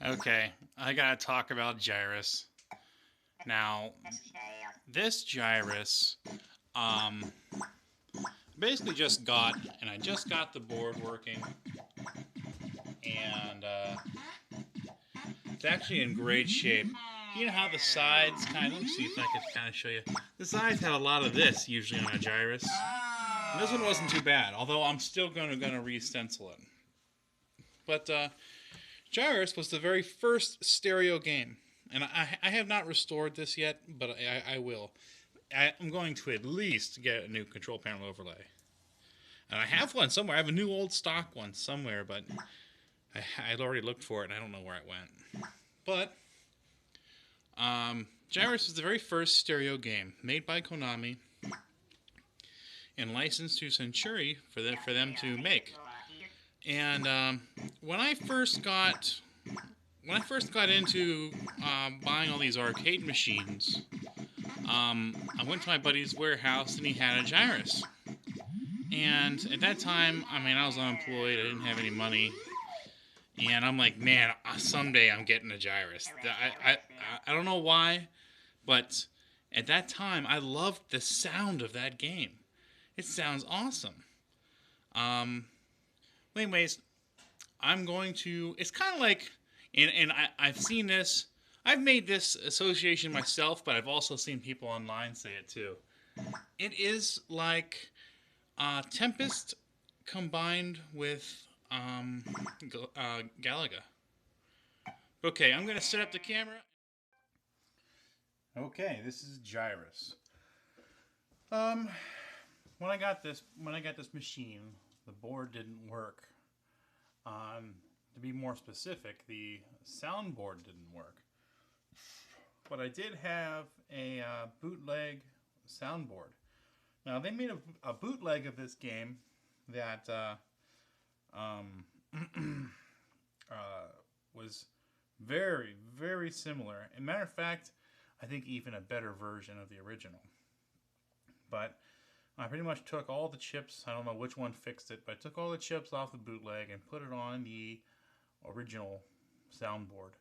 Okay, I gotta talk about Gyruss. Now, this Gyruss, um, basically just got, and I just got the board working, and it's actually in great shape. You know how the sides kind of, let me see if I can kind of show you. The sides have a lot of this usually on a Gyruss. And this one wasn't too bad, although I'm still gonna re-stencil it. But Gyruss was the very first stereo game, and I have not restored this yet, but I will. I'm going to at least get a new control panel overlay. And I have one somewhere. I have a new old stock one somewhere, but I'd already looked for it, and I don't know where it went. But Gyruss is the very first stereo game made by Konami and licensed to Century for them to make. And when I first got into buying all these arcade machines, I went to my buddy's warehouse and he had a Gyruss. And at that time, I mean, I was unemployed. I didn't have any money. And I'm like, man, someday I'm getting a Gyruss. I don't know why, but at that time, I loved the sound of that game. It sounds awesome. Anyways, I'm going to. It's kind of like, and I've seen this. I've made this association myself, but I've also seen people online say it too. It is like Tempest combined with Galaga. Okay, I'm gonna set up the camera. Okay, this is Gyruss. When I got this machine, the board didn't work. To be more specific, the soundboard didn't work. But I did have a bootleg soundboard. Now they made a bootleg of this game that was very, very similar. As a matter of fact, I think even a better version of the original. But I pretty much took all the chips. I don't know which one fixed it, but I took all the chips off the bootleg and put it on the original soundboard.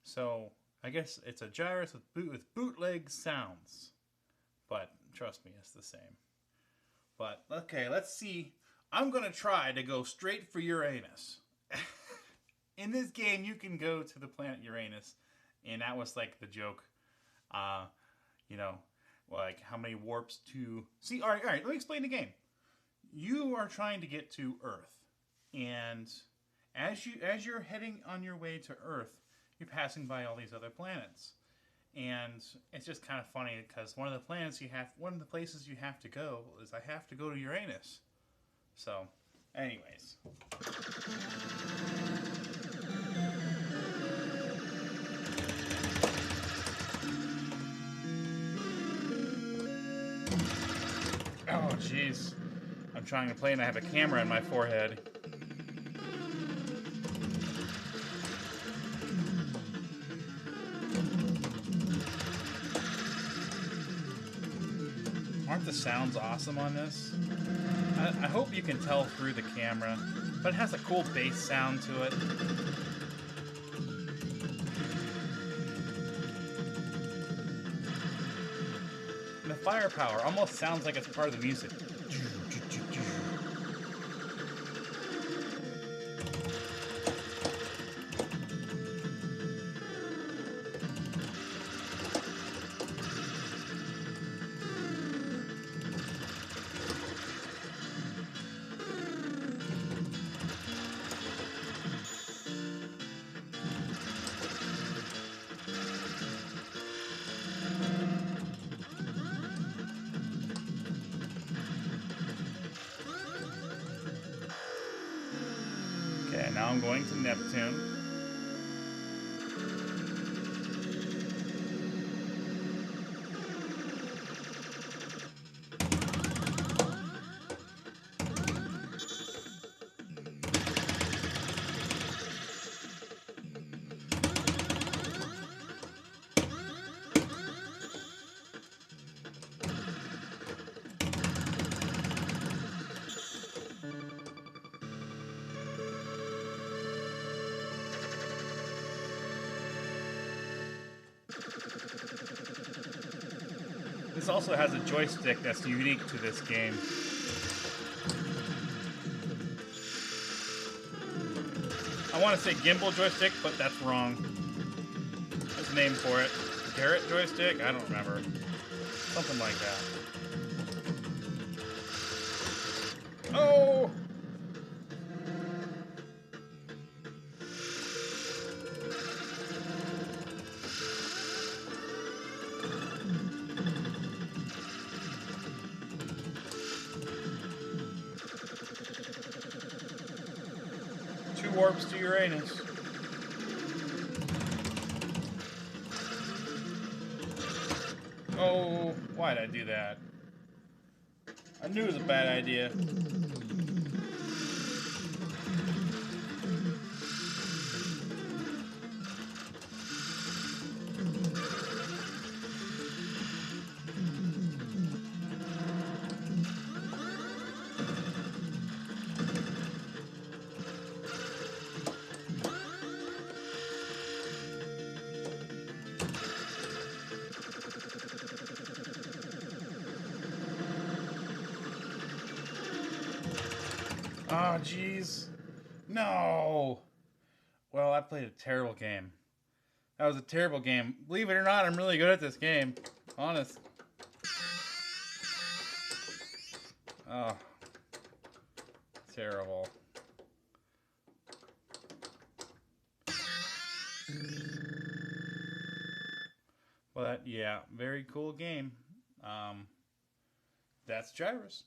So I guess it's a Gyruss with bootleg sounds. But trust me, it's the same. But okay, let's see. I'm going to try to go straight for Uranus. In this game, you can go to the planet Uranus. And that was like the joke. You know, like how many warps to... See, all right, let me explain the game. You are trying to get to Earth. And as you're heading on your way to Earth, you're passing by all these other planets. And it's just kind of funny because one of the places you have to go is I have to go to Uranus. So, anyways. Oh, jeez. I'm trying to play and I have a camera in my forehead. Aren't the sounds awesome on this? I hope you can tell through the camera, but it has a cool bass sound to it. And the firepower almost sounds like it's part of the music. Okay, now I'm going to Neptune. This also has a joystick that's unique to this game. I want to say gimbal joystick, but that's wrong. There's a name for it. Garrett joystick? I don't remember. Something like that. Oh! Two warps to Uranus. Oh, why did I do that? I knew it was a bad idea. Oh, jeez. No. Well, I played a terrible game. That was a terrible game. Believe it or not, I'm really good at this game. Honest. Oh. Terrible. But, yeah, very cool game. That's Gyruss.